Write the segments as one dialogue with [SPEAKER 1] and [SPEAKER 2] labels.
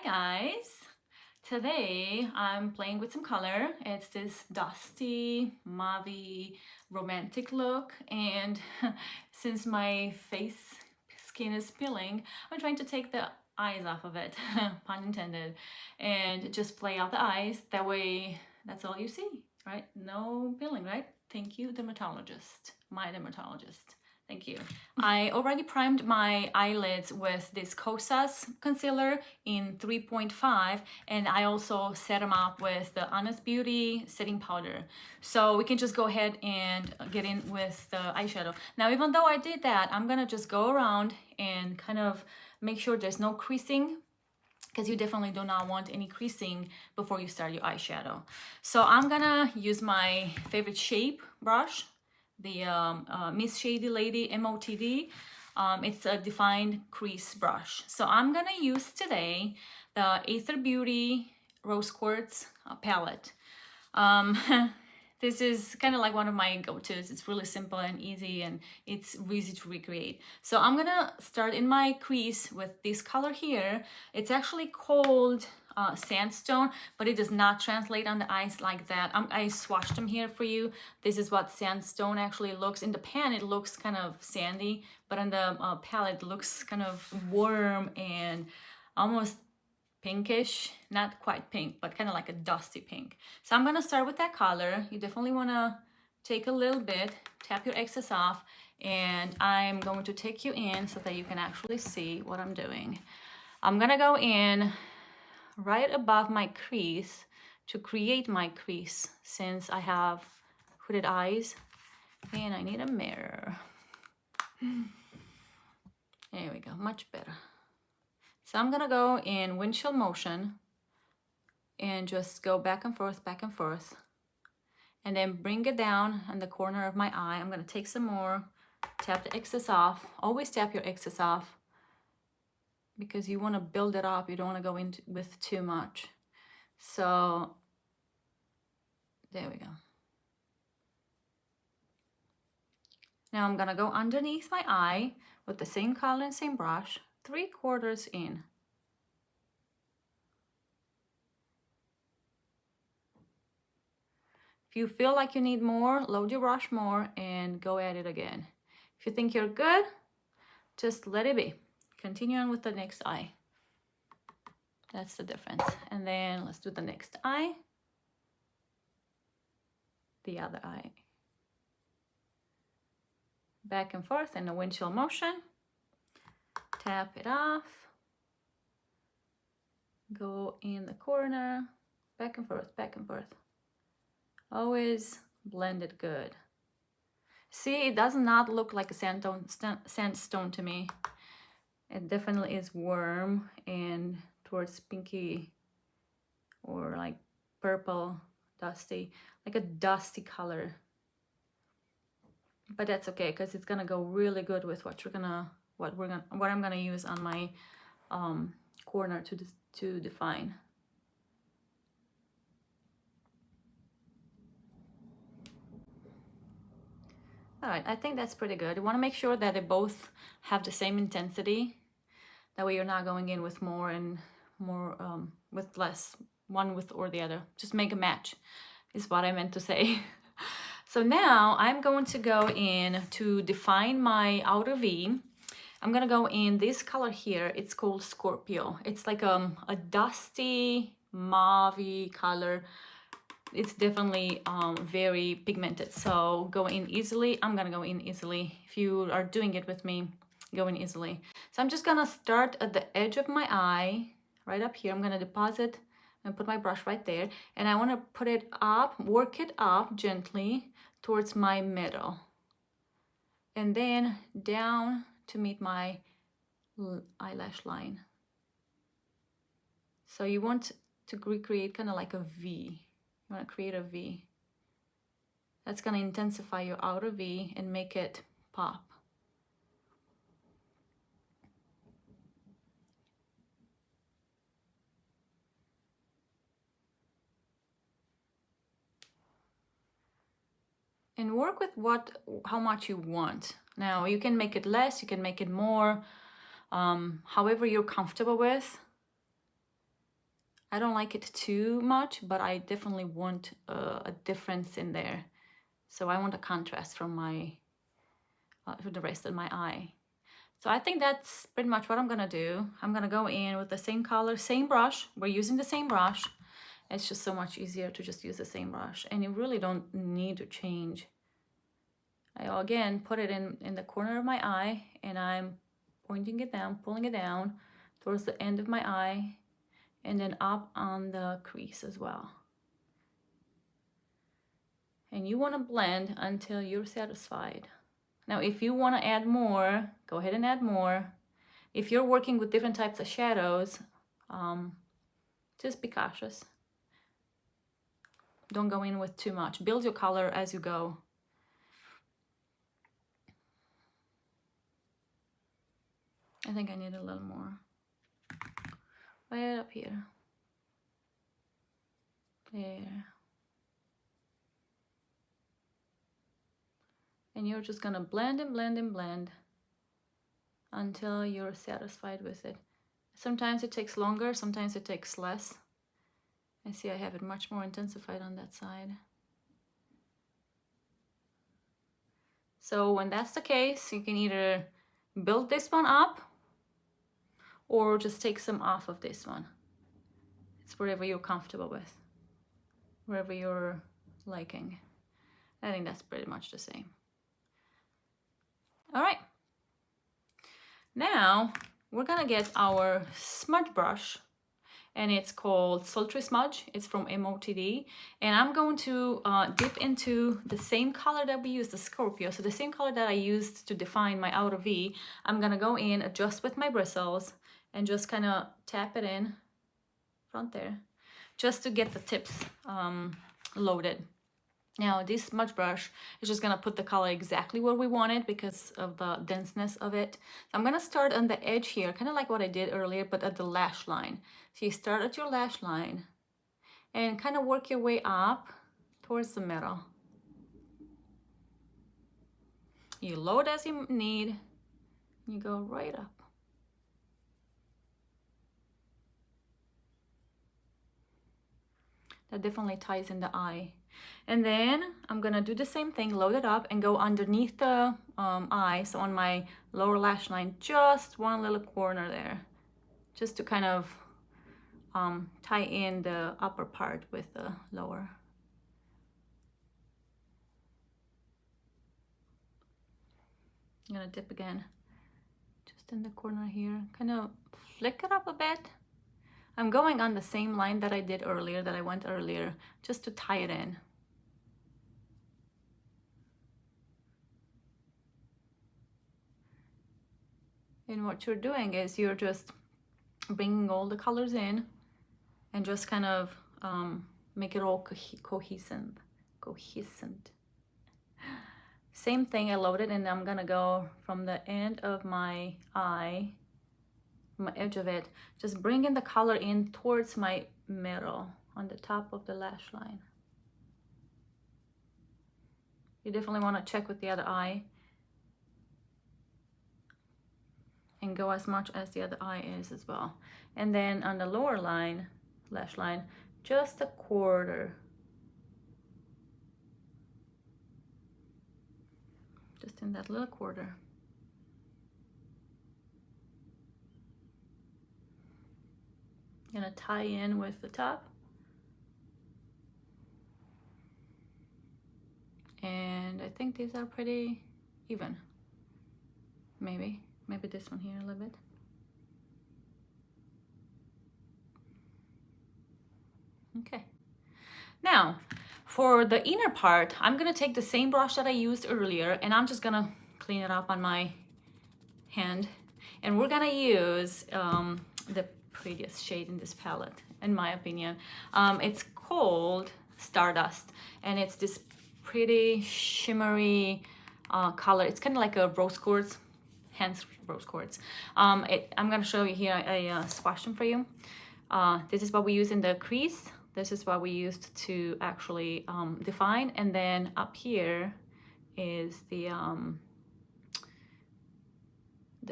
[SPEAKER 1] Guys, today I'm playing with some color. It's this dusty, mauve, romantic look, and since my face skin is peeling, I'm trying to take the eyes off of it, pun intended, and just play out the eyes. That way, that's all you see, right? No peeling, right? Thank you, dermatologist, my dermatologist. Thank you. I already primed my eyelids with this Kosas concealer in 3.5, and I also set them up with the Honest Beauty setting powder. So we can just go ahead and get in with the eyeshadow. Now, even though I did that, I'm gonna just go around and kind of make sure there's no creasing, because you definitely do not want any creasing before you start your eyeshadow. So I'm gonna use my favorite shape brush, the Miss Shady Lady MOTD. It's a defined crease brush. So I'm gonna use today the Arther Beauty Rose Quartz palette. This is kind of like one of my go-tos. It's really simple and easy, and it's easy to recreate. So I'm gonna start in my crease with this color here. It's actually called sandstone, but it does not translate on the eyes like that. I swatched them here for you. This is what sandstone actually looks. In the pan, it looks kind of sandy, but on the palette, it looks kind of warm and almost pinkish, not quite pink, but kind of like a dusty pink. So I'm gonna start with that color. You definitely wanna take a little bit, tap your excess off, and I'm going to take you in so that you can actually see what I'm doing. I'm gonna go in right above my crease to create my crease, since I have hooded eyes and I need a mirror. There we go, much better. So I'm gonna go in windshield motion and just go back and forth, and then bring it down on the corner of my eye. I'm gonna take some more, tap the excess off. Always tap your excess off, because you wanna build it up. You don't wanna go in with too much. So there we go. Now I'm gonna go underneath my eye with the same color and same brush, 3/4 in. If you feel like you need more, load your brush more and go at it again. If you think you're good, just let it be. Continue on with the next eye. That's the difference. And then let's do the next eye. The other eye. Back and forth in a windshield motion. Tap it off. Go in the corner. Back and forth, back and forth. Always blend it good. See, it does not look like a sandstone to me. It definitely is warm and towards pinky or like purple, dusty, like a dusty color. But that's okay, because it's gonna go really good with what I'm gonna use on my corner to define. All right, I think that's pretty good. You want to make sure that they both have the same intensity. That way you're not going in with more and more with less, one with or the other. Just make a match is what I meant to say. So now I'm going to go in to define my outer V. I'm gonna go in this color here. It's called Scorpio. It's like a dusty mauve color. It's definitely very pigmented, so go in easily. I'm gonna go in easily. If you are doing it with me, go in easily. So I'm just gonna start at the edge of my eye, right up here. I'm gonna deposit and put my brush right there, and I want to put it up, work it up gently towards my middle, and then down to meet my eyelash line. So you want to recreate kind of like a V. You want to create a V. That's going to intensify your outer V and make it pop. And work with how much you want. Now you can make it less, you can make it more, however you're comfortable with. I don't like it too much, but I definitely want a difference in there. So I want a contrast from my for the rest of my eye. So I think that's pretty much what I'm gonna do. I'm gonna go in with the same color, same brush. We're using the same brush. It's just so much easier to just use the same brush, and you really don't need to change. I again put it in the corner of my eye, and I'm pointing it down, pulling it down towards the end of my eye, and then up on the crease as well. And you want to blend until you're satisfied. Now, if you want to add more, go ahead and add more. If you're working with different types of shadows, just be cautious. Don't go in with too much. Build your color as you go. I think I need a little more. Right up here. There. And you're just gonna blend and blend and blend until you're satisfied with it. Sometimes it takes longer, sometimes it takes less. I see I have it much more intensified on that side. So when that's the case, you can either build this one up or just take some off of this one. It's wherever you're comfortable with, wherever you're liking. I think that's pretty much the same. All right. Now we're gonna get our smudge brush, and it's called Sultry Smudge. It's from MOTD, and I'm going to dip into the same color that we used, the Scorpio. So the same color that I used to define my outer V, I'm gonna go in, adjust with my bristles, and just kind of tap it in front there, just to get the tips loaded. Now this smudge brush is just gonna put the color exactly where we want it because of the denseness of it. So I'm gonna start on the edge here, kind of like what I did earlier, but at the lash line. So you start at your lash line and kind of work your way up towards the middle. You load as you need, you go right up. That definitely ties in the eye. And then I'm gonna do the same thing, load it up and go underneath the eye, so on my lower lash line, just one little corner there, just to kind of tie in the upper part with the lower. I'm gonna dip again, just in the corner here, kind of flick it up a bit. I'm going on the same line that I did earlier, that I went earlier, just to tie it in. And what you're doing is you're just bringing all the colors in and just kind of make it all cohesive. Same thing, I loaded, and I'm gonna go from the end of my eye, my edge of it, just bringing the color in towards my middle on the top of the lash line. You definitely want to check with the other eye and go as much as the other eye is as well. And then on the lower line, lash line, just a quarter. Just in that little quarter. Gonna tie in with the top. And I think these are pretty even. Maybe this one here a little bit. Okay. Now, for the inner part, I'm gonna take the same brush that I used earlier, and I'm just gonna clean it up on my hand. And we're gonna use the prettiest shade in this palette, in my opinion. It's called Stardust, and it's this pretty shimmery color. It's kind of like a rose quartz, hence rose quartz. I'm gonna show you here. I swatched them for you. This is what we use in the crease. This is what we used to actually define, and then up here is the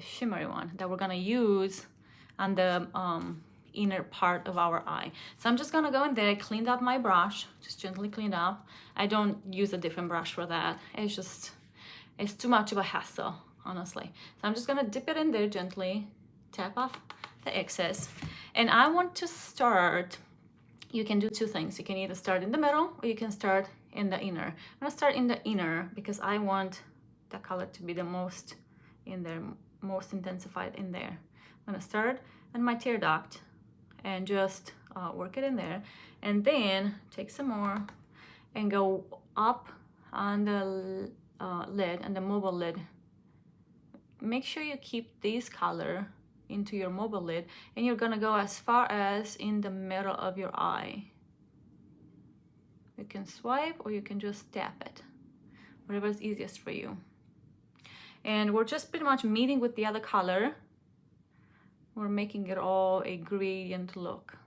[SPEAKER 1] shimmery one that we're gonna use on the inner part of our eye. So I'm just gonna go in there. I cleaned up my brush, just gently cleaned up. I don't use a different brush for that. It's too much of a hassle, honestly. So I'm just gonna dip it in there gently, tap off the excess. And I want to start, you can do two things. You can either start in the middle or you can start in the inner. I'm gonna start in the inner because I want the color to be the most in there, most intensified in there. I'm gonna start on my tear duct and just work it in there, and then take some more and go up on the lid and the mobile lid. Make sure you keep this color into your mobile lid, and you're gonna go as far as in the middle of your eye. You can swipe or you can just tap it, whatever is easiest for you. And we're just pretty much meeting with the other color. We're making it all a gradient look.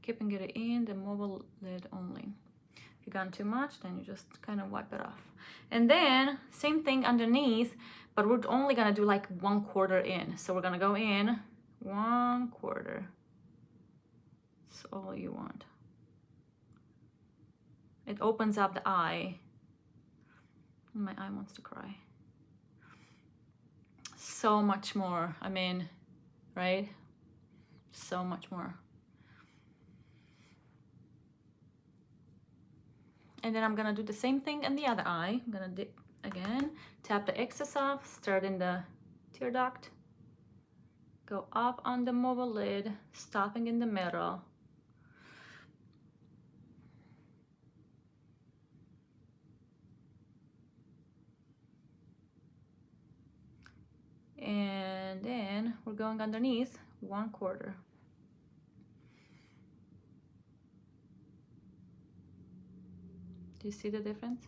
[SPEAKER 1] Keeping it in the mobile lid only. If you've gone too much, then you just kind of wipe it off. And then same thing underneath, but we're only gonna do like 1/4 in. So we're gonna go in 1/4. That's all you want. It opens up the eye. My eye wants to cry. So much more, I mean, right? So much more. And then I'm gonna do the same thing in the other eye. I'm gonna dip again, tap the excess off, start in the tear duct, go up on the mobile lid, stopping in the middle. And then we're going underneath 1/4. Do you see the difference?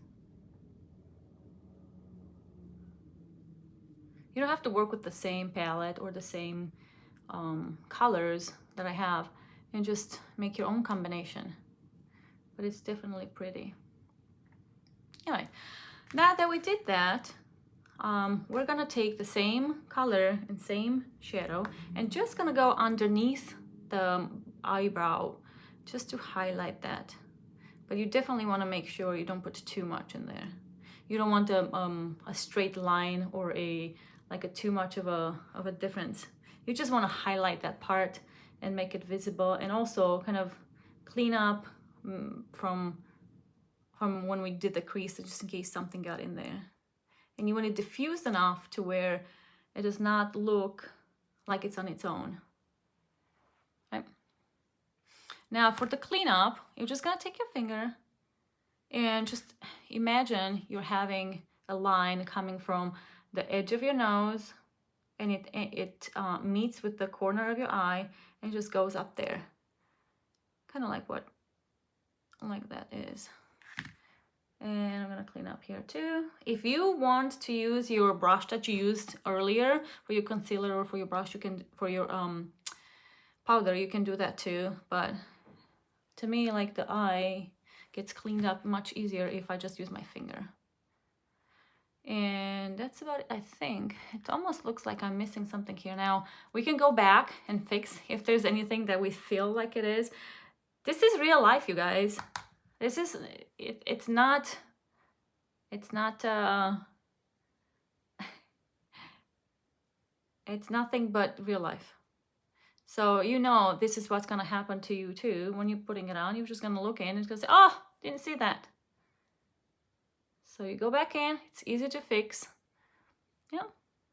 [SPEAKER 1] You don't have to work with the same palette or the same colors that I have, and just make your own combination. But it's definitely pretty. Anyway, now that we did that, we're gonna take the same color and same shadow and just gonna go underneath the eyebrow just to highlight that. But you definitely want to make sure you don't put too much in there. You don't want a straight line or like a too much of a difference. You just want to highlight that part and make it visible, and also kind of clean up from when we did the crease, just in case something got in there. And you want it diffused enough to where it does not look like it's on its own. Okay. Now for the cleanup, you're just gonna take your finger and just imagine you're having a line coming from the edge of your nose, and it meets with the corner of your eye and just goes up there. Kind of like that is. And I'm gonna clean up here too. If you want to use your brush that you used earlier for your concealer or for your brush, you can, for your powder, you can do that too. But to me, like, the eye gets cleaned up much easier if I just use my finger. And that's about it, I think. It almost looks like I'm missing something here. Now, we can go back and fix if there's anything that we feel like it is. This is real life, you guys. This is, it's not it's nothing but real life. So you know this is what's gonna happen to you too. When you're putting it on, you're just gonna look in and it's gonna say, oh, didn't see that. So you go back in, it's easy to fix. Yeah,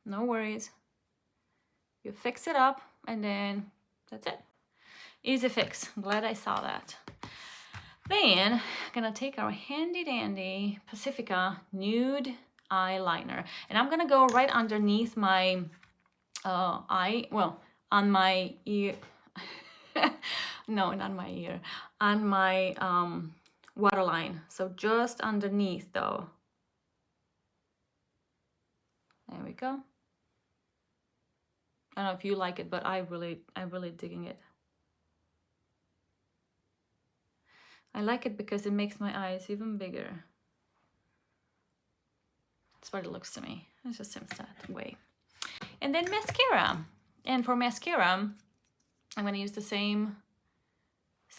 [SPEAKER 1] no worries. You fix it up and then that's it. Easy fix. I'm glad I saw that. Then I'm gonna take our handy dandy Pacifica nude eyeliner, and I'm gonna go right underneath my eye, well, on my ear. No, not my ear, on my waterline. So just underneath though. There we go. I don't know if you like it, but I'm really digging it. I like it because it makes my eyes even bigger. That's what it looks to me. It just seems that way. And then mascara. And for mascara, I'm gonna use the same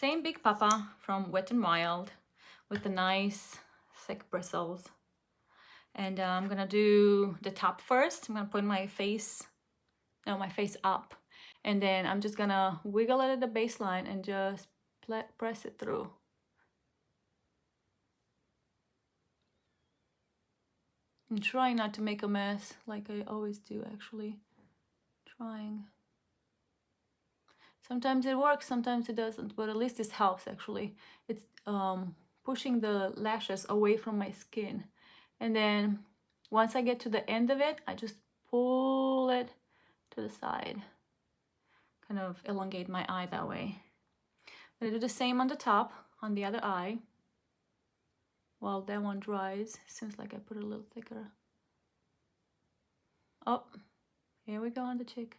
[SPEAKER 1] Big Papa from Wet n Wild with the nice thick bristles. And I'm gonna do the top first. I'm gonna put my face up. And then I'm just gonna wiggle it at the baseline and just press it through. I'm trying not to make a mess like I always do, actually. Trying. Sometimes it works, sometimes it doesn't, but at least this helps, actually. It's pushing the lashes away from my skin. And then once I get to the end of it, I just pull it to the side. Kind of elongate my eye that way. I'm gonna do the same on the top, on the other eye. While that one dries, seems like I put it a little thicker. Oh, here we go on the cheek.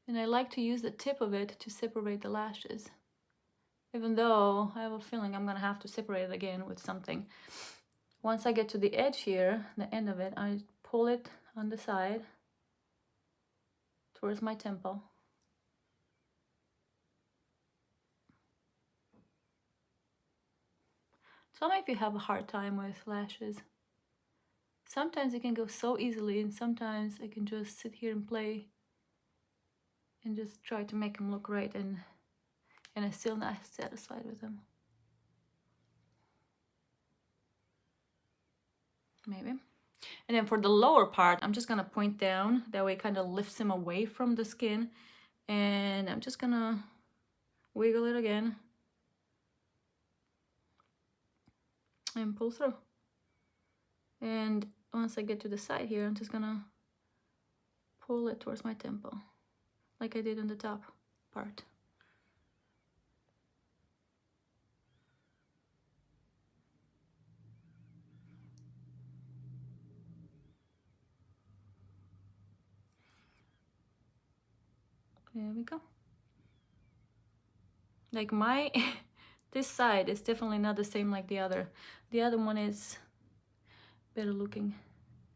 [SPEAKER 1] And I like to use the tip of it to separate the lashes. Even though I have a feeling I'm gonna have to separate it again with something. Once I get to the edge here, the end of it, I pull it on the side towards my temple. Some of you have a hard time with lashes. Sometimes it can go so easily, and sometimes I can just sit here and play and just try to make them look right, and I'm still not satisfied with them. Maybe. And then for the lower part, I'm just gonna point down. That way it kind of lifts them away from the skin. And I'm just gonna wiggle it again and pull through. And once I get to the side here, I'm just gonna pull it towards my temple, like I did on the top part. There we go. Like my, this side is definitely not the same like the other. The other one is better looking.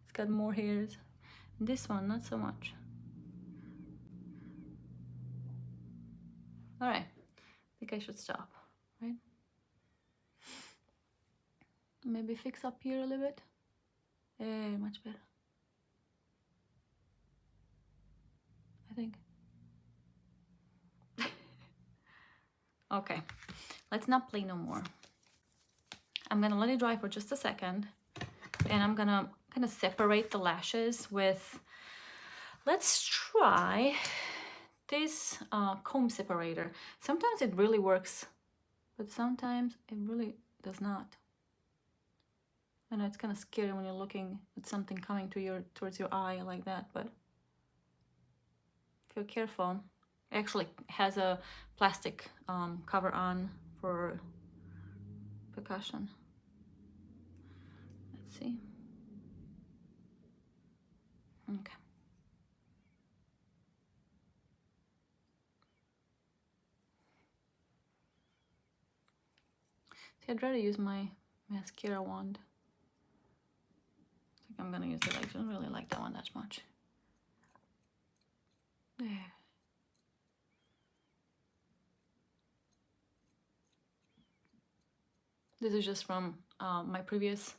[SPEAKER 1] It's got more hairs. This one, not so much. All right, I think I should stop, right? Maybe fix up here a little bit. Yeah, much better. I think. Okay, let's not play no more. I'm gonna let it dry for just a second, and I'm gonna kind of separate the lashes with, let's try this comb separator. Sometimes it really works, but sometimes it really does not. I know it's kind of scary when you're looking at something coming to towards your eye like that, but if you're careful, it actually has a plastic cover on for percussion. Let's see. Okay. See, I'd rather use my mascara wand. I think I'm gonna use it. I don't really like that one that much. There. This is just from my previous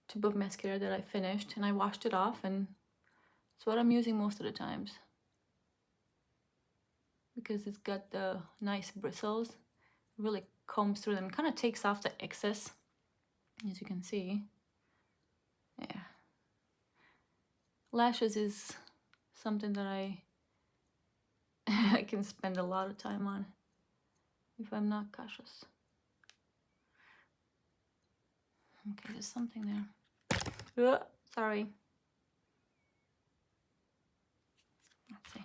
[SPEAKER 1] tube of mascara that I finished, and I washed it off, and it's what I'm using most of the times because it's got the nice bristles. It really combs through them, kind of takes off the excess, as you can see. Yeah. Lashes is something that I I can spend a lot of time on if I'm not cautious. Okay, there's something there. Sorry. Let's see.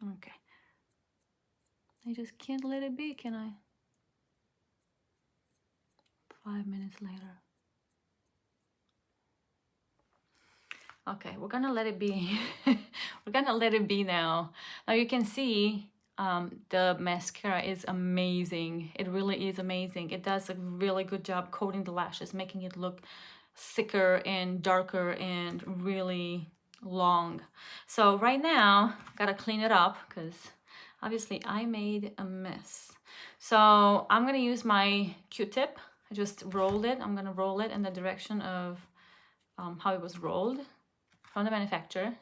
[SPEAKER 1] Okay. I just can't let it be, can I? 5 minutes later. Okay, we're gonna let it be. We're gonna let it be now. Now you can see the mascara is amazing. It really is amazing. It does a really good job coating the lashes, making it look thicker and darker and really long. So right now, gotta clean it up because obviously I made a mess. So I'm gonna use my Q-tip. I just rolled it. I'm gonna roll it in the direction of how it was rolled from the manufacturer.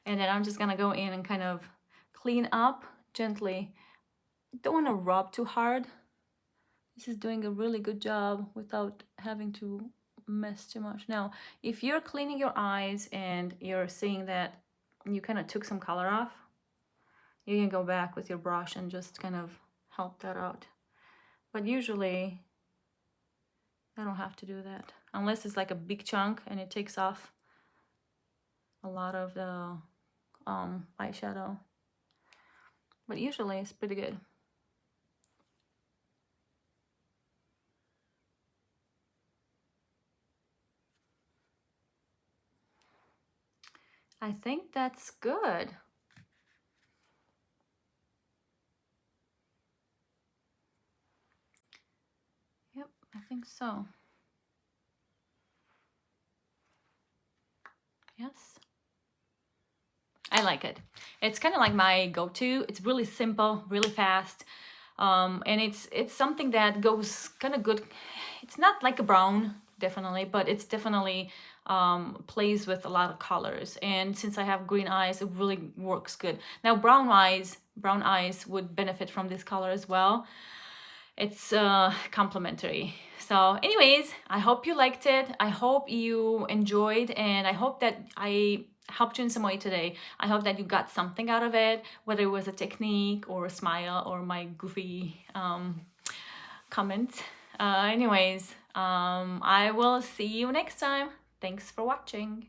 [SPEAKER 1] And then I'm just gonna go in and kind of clean up gently. Don't wanna rub too hard. This is doing a really good job without having to mess too much. Now, if you're cleaning your eyes and you're seeing that you kind of took some color off, you can go back with your brush and just kind of help that out. But usually, I don't have to do that. Unless it's like a big chunk and it takes off a lot of the eyeshadow. But usually it's pretty good. I think that's good. Yep, I think so. Yes. I like it. It's kind of like my go-to. It's really simple, really fast. And it's something that goes kind of good. It's not like a brown, definitely, but it's definitely plays with a lot of colors. And since I have green eyes, it really works good. Now, brown eyes would benefit from this color as well. It's complementary. So anyways, I hope you liked it. I hope you enjoyed, and I hope that I helped you in some way today. I hope that you got something out of it, whether it was a technique or a smile or my goofy comments. Anyways, I will see you next time. Thanks for watching.